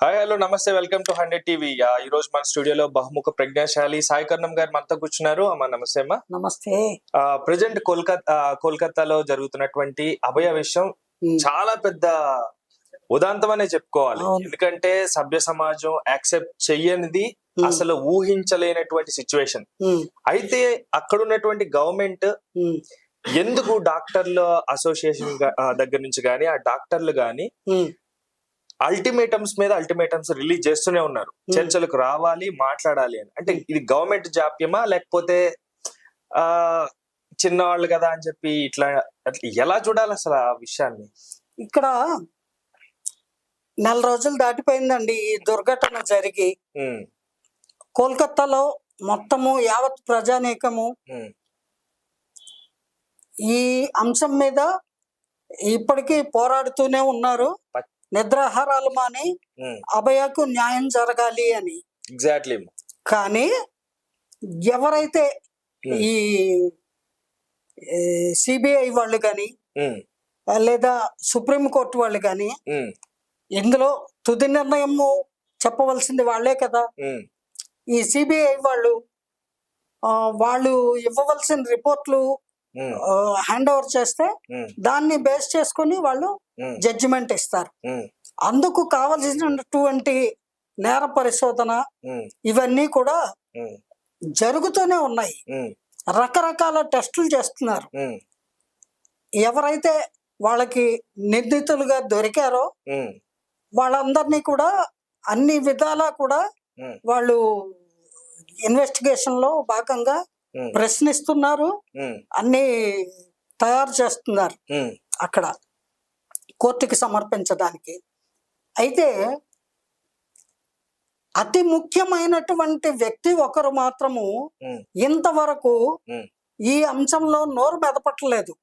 Hi hello నమస్తే welcome to 100 TV. ఈ రోజు మన స్టూడియోలో బహుముఖ ప్రజ్ఞాశాలి సాయి కర్ణం గారు మనతో కూర్చున్నారు. అమ్మ నమస్తే అమ్మా. నమస్తే. ప్రెజెంట్ కోల్కతాలో జరుగుతున్నటువంటి అభయ విషయం చాలా పెద్ద ఉదాంతం అనే చెప్పుకోవాలి. ఎందుకంటే సభ్య సమాజం యాక్సెప్ట్ చెయ్యనిది, అసలు ఊహించలేనటువంటి సిచ్యువేషన్. అయితే అక్కడ ఉన్నటువంటి గవర్నమెంట్ ఎందుకు డాక్టర్ల అసోసియేషన్ దగ్గర నుంచి గానీ ఆ డాక్టర్లు గానీ అల్టిమేటమ్స్ మీద అల్టిమేటమ్స్ రిలీజ్ చేస్తూనే ఉన్నారు. చర్చలకు రావాలి, మాట్లాడాలి అని. అంటే ఇది గవర్నమెంట్ జాప్యమా లేకపోతే చిన్నవాళ్ళు కదా అని చెప్పి ఇట్లా ఎలా చూడాలి అసలు ఆ విషయాన్ని? ఇక్కడ నెల రోజులు దాటిపోయిందండి ఈ దుర్ఘటన జరిగి. కోల్కతాలో మొత్తము యావత్ ప్రజానీకము ఈ అంశం మీద ఇప్పటికీ పోరాడుతూనే ఉన్నారు. నిద్రాహారాలు మాని అభయకు న్యాయం జరగాలి అని. ఎగ్జాక్ట్లీ. కానీ ఎవరైతే ఈ సిబిఐ వాళ్ళు కానీ లేదా సుప్రీంకోర్టు వాళ్ళు కానీ ఇందులో తుది నిర్ణయం చెప్పవలసింది వాళ్లే కదా. ఈ సిబిఐ వాళ్ళు ఇవ్వవలసిన రిపోర్ట్లు హ్యాండ్ ఓవర్ చేస్తే దాన్ని బేస్ చేసుకుని వాళ్ళు జడ్జిమెంట్ ఇస్తారు. అందుకు కావలసినటువంటి నేర పరిశోధన ఇవన్నీ కూడా జరుగుతూనే ఉన్నాయి. రకరకాల టెస్టులు చేస్తున్నారు. ఎవరైతే వాళ్ళకి నిందితులుగా దొరికారో వాళ్ళందరినీ కూడా అన్ని విధాలా కూడా వాళ్ళు ఇన్వెస్టిగేషన్ లో భాగంగా ప్రశ్నిస్తున్నారు, అన్ని తయారు చేస్తున్నారు అక్కడ కోర్టుకి సమర్పించడానికి. అయితే అతి ముఖ్యమైనటువంటి వ్యక్తి ఒకరు మాత్రము ఇంతవరకు ఈ అంశంలో నోరు మెదపట్లేదు.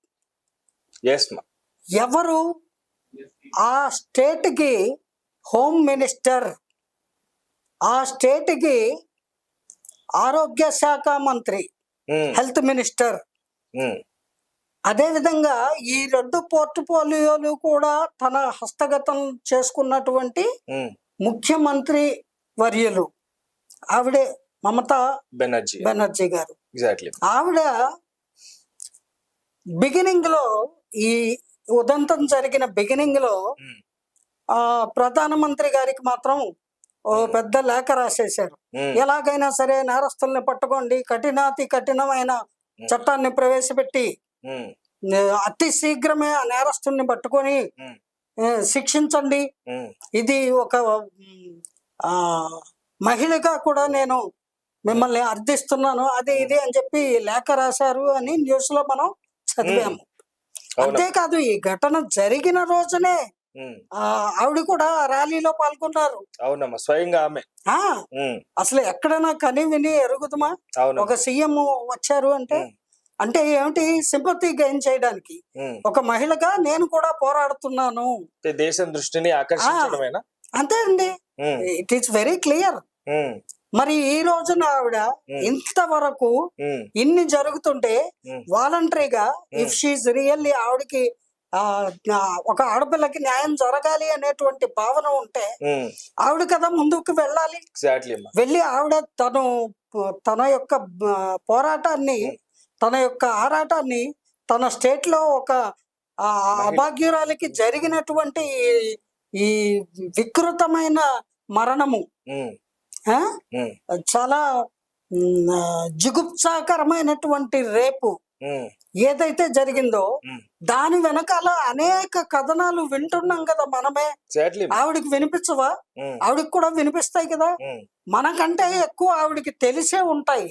ఎవరు? ఆ స్టేట్ కి హోమ్ మినిస్టర్, ఆ స్టేట్ కి ఆరోగ్య శాఖ మంత్రి, హెల్త్ మినిస్టర్, అదే విధంగా ఈ రెండు పోర్ట్ఫోలియోలు కూడా తన హస్తగతం చేసుకున్నటువంటి ముఖ్యమంత్రి వర్యులు ఆవిడే మమతా బెనర్జీ గారు. ఆవిడ బిగినింగ్ లో, ఈ ఉదంతం జరిగిన బిగినింగ్ లో ప్రధానమంత్రి గారికి మాత్రం ఓ పెద్ద లేఖ రాసేశారు. ఎలాగైనా సరే నేరస్తుల్ని పట్టుకోండి, కఠినాతి కఠినమైన చట్టాన్ని ప్రవేశపెట్టి అతి శీఘ్రమే ఆ నేరస్తుల్ని పట్టుకొని శిక్షించండి. ఇది ఒక మహిళగా కూడా నేను మిమ్మల్ని అర్థిస్తున్నాను, అది ఇది అని చెప్పి లేఖ రాశారు అని న్యూస్ లో మనం చదివాము. అంతేకాదు ఈ ఘటన జరిగిన రోజునే ఆవిడ కూడా ర్యాలీలో పాల్గొన్నారు. అవునమ్మా, స్వయంగా ఆమె. అసలు ఎక్కడైనా కని విని ఎరుగుదమా? ఒక సీఎం వచ్చారు అంటే ఏమిటి? సింపతి గెయిన్ చేయడానికి ఒక మహిళగా నేను కూడా పోరాడుతున్నాను, దేశం దృష్టిని ఆకర్షించడమేనా? అంతే అండి, ఇట్ ఈస్ వెరీ క్లియర్. మరి ఈ రోజున ఆవిడ ఇంతవరకు ఇన్ని జరుగుతుంటే వాలంటరీగా ఇఫ్ షీఈస్ రియల్లీ, ఆవిడకి ఒక ఆడపిల్లకి న్యాయం జరగాలి అనేటువంటి భావన ఉంటే ఆవిడ కదా ముందుకు వెళ్ళాలి. వెళ్ళి ఆవిడ తన యొక్క పోరాటాన్ని, తన యొక్క ఆరాటాన్ని, తన స్టేట్ లో ఒక అభాగ్యురాలికి జరిగినటువంటి ఈ వికృతమైన మరణము, చాలా జిగుప్సాకరమైనటువంటి రేపు ఏదైతే జరిగిందో దాని వెనకాల అనేక కథనాలు వింటున్నాం కదా మనమే. ఆవిడికి వినిపించవా? ఆవిడికి కూడా వినిపిస్తాయి కదా. మనకంటే ఎక్కువ ఆవిడికి తెలిసే ఉంటాయి.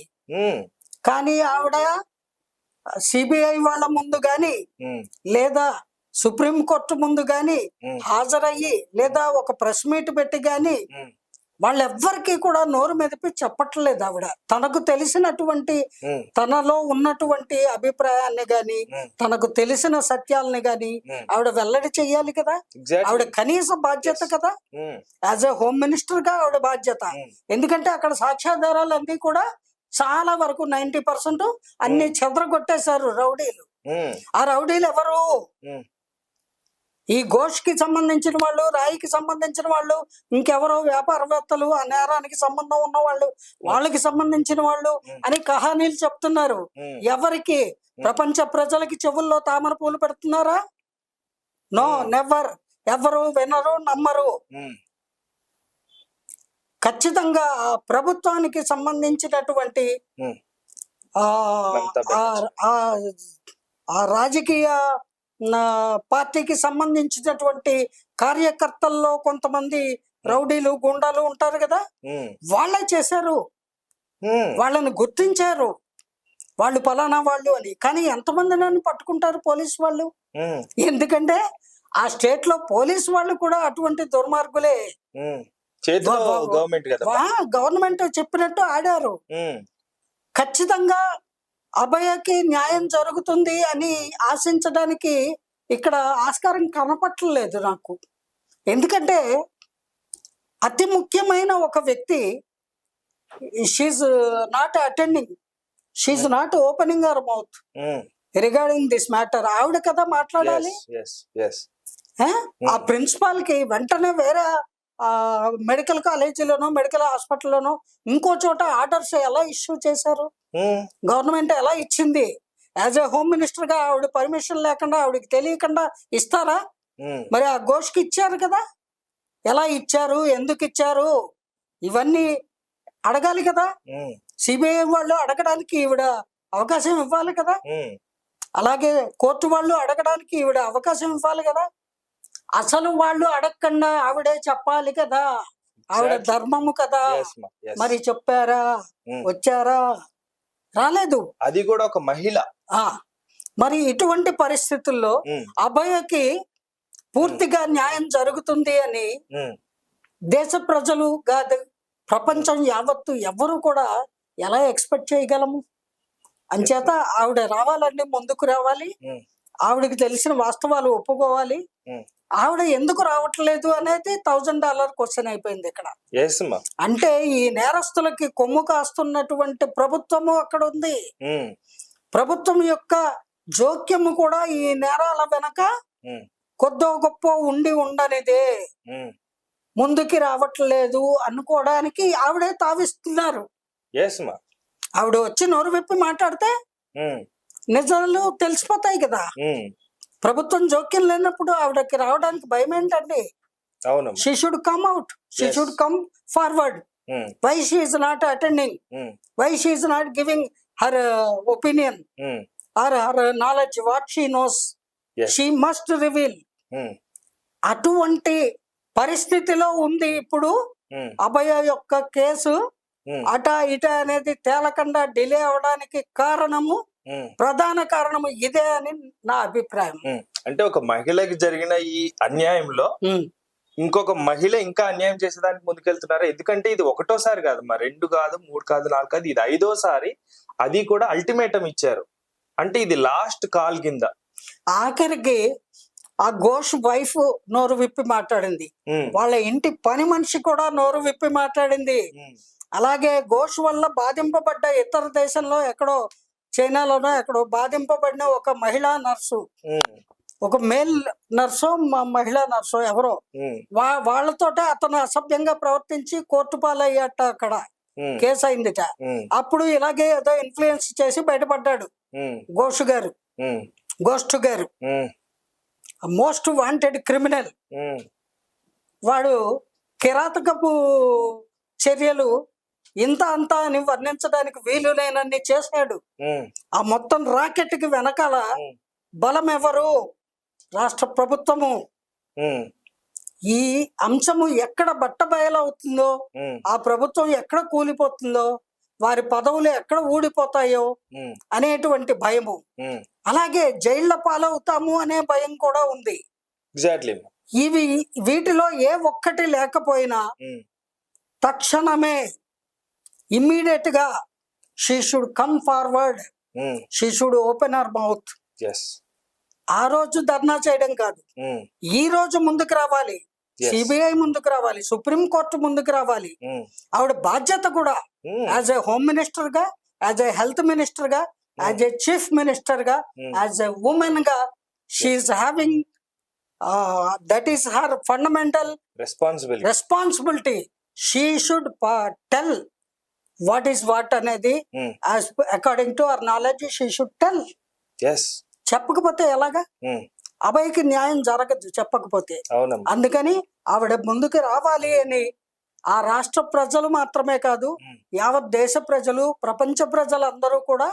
కానీ ఆవిడ సిబిఐ వాళ్ళ ముందు గాని లేదా సుప్రీంకోర్టు ముందు గాని హాజరయ్యి లేదా ఒక ప్రెస్ మీట్ పెట్టి గాని వాళ్ళెవ్వరికి కూడా నోరు మెదిపి చెప్పట్లేదు. ఆవిడ తనకు తెలిసినటువంటి, తనలో ఉన్నటువంటి అభిప్రాయాన్ని గాని, తనకు తెలిసిన సత్యాలని గాని ఆవిడ వెల్లడి చెయ్యాలి కదా. ఆవిడ కనీస బాధ్యత కదా, యాజ్ ఎ హోమ్ మినిస్టర్ గా ఆవిడ బాధ్యత. ఎందుకంటే అక్కడ సాక్ష్యాధారాలు అన్ని కూడా చాలా వరకు 90% అన్ని చెదరగొట్టేశారు రౌడీలు. ఆ రౌడీలు ఎవరు? ఈ ఘోష్కి సంబంధించిన వాళ్ళు, రాయికి సంబంధించిన వాళ్ళు, ఇంకెవరో వ్యాపారవేత్తలు, ఆ నేరానికి సంబంధం ఉన్న వాళ్ళు, వాళ్ళకి సంబంధించిన వాళ్ళు అని కహానీలు చెప్తున్నారు. ఎవరికి? ప్రపంచ ప్రజలకి చెవుల్లో తామర పూలు పెడుతున్నారా? No, never. ఎవరు వినరు, నమ్మరు. ఖచ్చితంగా ఆ ప్రభుత్వానికి సంబంధించినటువంటి ఆ రాజకీయ పార్టీకి సంబంధించినటువంటి కార్యకర్తల్లో కొంతమంది రౌడీలు, గుండాలు ఉంటారు కదా, వాళ్ళే చేశారు. వాళ్ళని గుర్తించారు, వాళ్ళు పలానా వాళ్ళు అని. కానీ ఎంతమందిని పట్టుకుంటారు పోలీసు వాళ్ళు? ఎందుకంటే ఆ స్టేట్ లో పోలీసు వాళ్ళు కూడా అటువంటి దుర్మార్గులే. గవర్నమెంట్ చెప్పినట్టు ఆడారు. ఖచ్చితంగా అభయకి న్యాయం జరుగుతుంది అని ఆశించడానికి ఇక్కడ ఆస్కారం కనపట్టలేదు నాకు. ఎందుకంటే అతి ముఖ్యమైన ఒక వ్యక్తి, she's not attending, she's not opening our mouth regarding this matter. ఆవిడ కదా మాట్లాడాలి. ఆ ప్రిన్సిపాల్ కి వెంటనే వేరే మెడికల్ కాలేజీలోనో, మెడికల్ హాస్పిటల్లోనో, ఇంకో చోట ఆర్డర్స్ ఎలా ఇష్యూ చేశారు? గవర్నమెంట్ ఎలా ఇచ్చింది? యాజ్ ఏ హోమ్ మినిస్టర్ గా ఆవిడ పర్మిషన్ లేకుండా, ఆవిడకి తెలియకుండా ఇస్తారా? మరి ఆ ఘోష్కి ఇచ్చారు కదా, ఎలా ఇచ్చారు, ఎందుకు ఇచ్చారు, ఇవన్నీ అడగాలి కదా. సిబిఐ వాళ్ళు అడగడానికి ఈవిడ అవకాశం ఇవ్వాలి కదా. అలాగే కోర్టు వాళ్ళు అడగడానికి ఈవిడ అవకాశం ఇవ్వాలి కదా. అసలు వాళ్ళు అడగకుండా ఆవిడే చెప్పాలి కదా, ఆవిడ ధర్మము కదా. మరి చెప్పారా? వచ్చారా? రాలేదు. అది కూడా ఒక మహిళ. మరి ఇటువంటి పరిస్థితుల్లో అభయకి పూర్తిగా న్యాయం జరుగుతుంది అని దేశ ప్రజలు కాదు, ప్రపంచం యావత్తు ఎవరు కూడా ఎలా ఎక్స్పెక్ట్ చేయగలము? అంచేత ఆవిడ రావాలండి, ముందుకు రావాలి. ఆవిడకి తెలిసిన వాస్తవాలు ఒప్పుకోవాలి. ఆవిడ ఎందుకు రావట్లేదు అనేది $1000 క్వశ్చన్ అయిపోయింది ఇక్కడ. అంటే ఈ నేరస్తులకి కొమ్ము కాస్తున్నటువంటి ప్రభుత్వము అక్కడ ఉంది. ప్రభుత్వం యొక్క జోక్యము కూడా ఈ నేరాల వెనక కొద్దో గొప్ప ఉండి ఉండనిదే. ముందుకి రావట్లేదు అనుకోవడానికి ఆవిడే తావిస్తున్నారు. ఆవిడ వచ్చి నోరు విప్పి మాట్లాడితే నిజాలు తెలిసిపోతాయి కదా. ప్రభుత్వం జోక్యం లేనప్పుడు ఆవిడకి రావడానికి భయం ఏంటండి? She should come out, she should come forward. Why she is not attending, why she is not giving her opinion or her knowledge, what she knows, she must reveal. అటువంటి పరిస్థితిలో ఉంది ఇప్పుడు అభయ యొక్క కేసు. అటా ఇటా అనేది తేలకుండా డిలే అవడానికి కారణము, ప్రధాన కారణము ఇదే అని నా అభిప్రాయం. అంటే ఒక మహిళకి జరిగిన ఈ అన్యాయంలో ఇంకొక మహిళ ఇంకా అన్యాయం చేసేదానికి ముందుకెళ్తున్నారు. ఎందుకంటే ఇది ఒకటోసారి కాదు, 2 కాదు, 3 కాదు, 4 కాదు, ఇది 5వ సారి. అది కూడా అల్టిమేటం ఇచ్చారు. అంటే ఇది లాస్ట్ కాల్ కింద. ఆఖరికి ఆ ఘోష్ వైఫ్ నోరు విప్పి మాట్లాడింది, వాళ్ళ ఇంటి పని మనిషి కూడా నోరు విప్పి మాట్లాడింది. అలాగే ఘోష్ వల్ల బాధింపబడ్డ ఇతర దేశంలో ఎక్కడో, చైనాలోనో ఎక్కడో బాధింపబడిన ఒక మహిళా నర్సు, ఒక మేల్ నర్సో మహిళా నర్సో ఎవరో, వాళ్ళతోటే అతను అసభ్యంగా ప్రవర్తించి కోర్టు పాలయ్యాట. అక్కడ కేసు అయిందిట. అప్పుడు ఇలాగే ఏదో ఇన్ఫ్లుయెన్స్ చేసి బయటపడ్డాడు ఘోష్ గారు. మోస్ట్ వాంటెడ్ క్రిమినల్ వాడు. కిరాతకపు చర్యలు ఇంత అంతా అని వర్ణించడానికి వీలు లేనన్ని చేశాడు. ఆ మొత్తం రాకెట్ కి వెనకాల బలం ఎవరు? రాష్ట్ర ప్రభుత్వము. ఈ అంశము ఎక్కడ బట్టబయలవుతుందో, ఆ ప్రభుత్వం ఎక్కడ కూలిపోతుందో, వారి పదవులు ఎక్కడ ఊడిపోతాయో అనేటువంటి భయము. అలాగే జైళ్ల పాలవుతాము అనే భయం కూడా ఉంది. వీటిలో ఏ ఒక్కటి లేకపోయినా తక్షణమే ఇమ్మీడియట్ గా she should come forward, she should open our mouth. ఆ రోజు ధర్నా చేయడం కాదు, ఈ రోజు ముందుకు రావాలి. సిబిఐ ముందుకు రావాలి, సుప్రీం కోర్టు ముందుకు రావాలి. ఆవిడ బాధ్యత కూడా యాజ్ ఏ హోమ్ మినిస్టర్ గా, యాజ్ ఏ హెల్త్ మినిస్టర్ గా, యాజ్ ఏ చీఫ్ మినిస్టర్ గా, యాజ్ ఏ ఉమెన్ గా she is having that is her fundamental responsibility. She should tell what is what అనేది according to our knowledge she should tell. చెప్పకపోతే ఎలాగా? అభయ్కి న్యాయం జరగదు చెప్పకపోతే. అందుకని ఆవిడ ముందుకు రావాలి అని ఆ రాష్ట్ర ప్రజలు మాత్రమే కాదు, యావత్ దేశ ప్రజలు, ప్రపంచ ప్రజలందరూ కూడా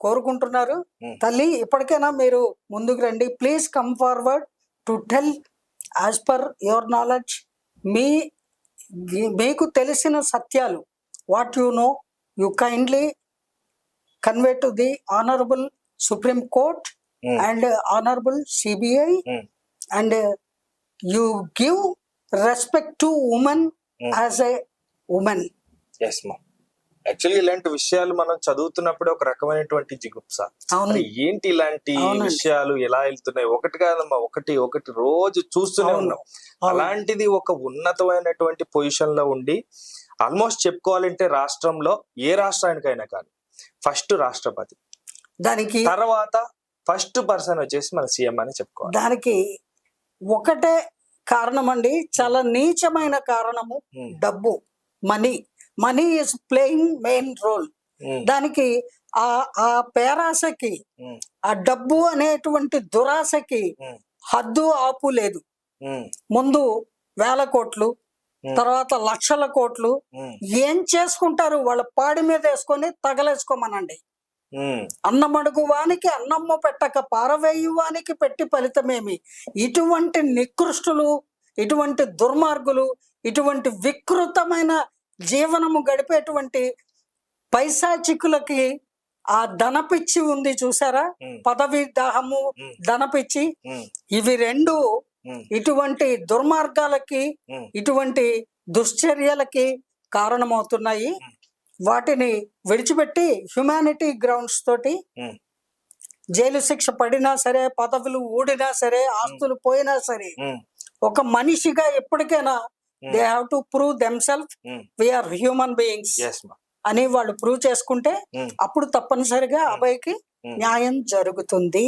కోరుకుంటున్నారు. తల్లి, ఇప్పటికైనా మీరు ముందుకు రండి. Please come forward to tell as per your knowledge. మీకు తెలిసిన సత్యాలు, what you know, you kindly convey to the honourable supreme court and honorable CBI and you give respect to women as a woman. Yes ma. Actually ఇలాంటి విషయాలు మనం చదువుతున్నప్పుడు ఒక రకమైనటువంటి జిగుప్స. ఏంటి ఇలాంటి విషయాలు ఎలా వెళ్తున్నాయి? ఒకటి కాదమ్మా, ఒకటి రోజు చూస్తూనే ఉన్నాం. అలాంటిది ఒక ఉన్నతమైనటువంటి పొజిషన్ లో ఉండి, ఆల్మోస్ట్ చెప్పుకోవాలంటే రాష్ట్రంలో ఏ రాష్ట్రానికైనా కానీ ఫస్ట్ రాష్ట్రపతి, దానికి తర్వాత ఫస్ట్ పర్సన్ వచ్చేసి మన సీఎం అని చెప్పుకోవాలి. దానికి ఒకటే కారణం అండి, చాలా నీచమైన కారణము, డబ్బు. Money is playing main role. దానికి ఆ పేరాశకి, ఆ డబ్బు అనేటువంటి దురాశకి హద్దు ఆపు లేదు. ముందు 1000 కోట్లు, తర్వాత 1,00,000 కోట్లు. ఏం చేసుకుంటారు? వాళ్ళ పాడి మీద వేసుకొని తగలేసుకోమనండి. అన్నమడుగు వానికి అన్నమ్మ పెట్టక పారవేయువానికి పెట్టి ఫలితమేమి? ఇటువంటి నికృష్టులు, ఇటువంటి దుర్మార్గులు, ఇటువంటి వికృతమైన జీవనము గడిపేటువంటి పైశాచికులకి ఆ ధనపిచ్చి ఉంది చూసారా? పదవి దాహము, ధనపిచ్చి, ఇవి రెండు ఇటువంటి దుర్మార్గాలకి, ఇటువంటి దుశ్చర్యలకి కారణమవుతున్నాయి. వాటిని విడిచిపెట్టి హ్యుమానిటీ గ్రౌండ్స్ తోటి జైలు శిక్ష పడినా సరే, పదవులు ఊడినా సరే, ఆస్తులు పోయినా సరే, ఒక మనిషిగా ఎప్పటికైనా they have to prove themselves we are human beings అని వాళ్ళు ప్రూవ్ చేసుకుంటే అప్పుడు తప్పనిసరిగా అభయ్కి న్యాయం జరుగుతుంది.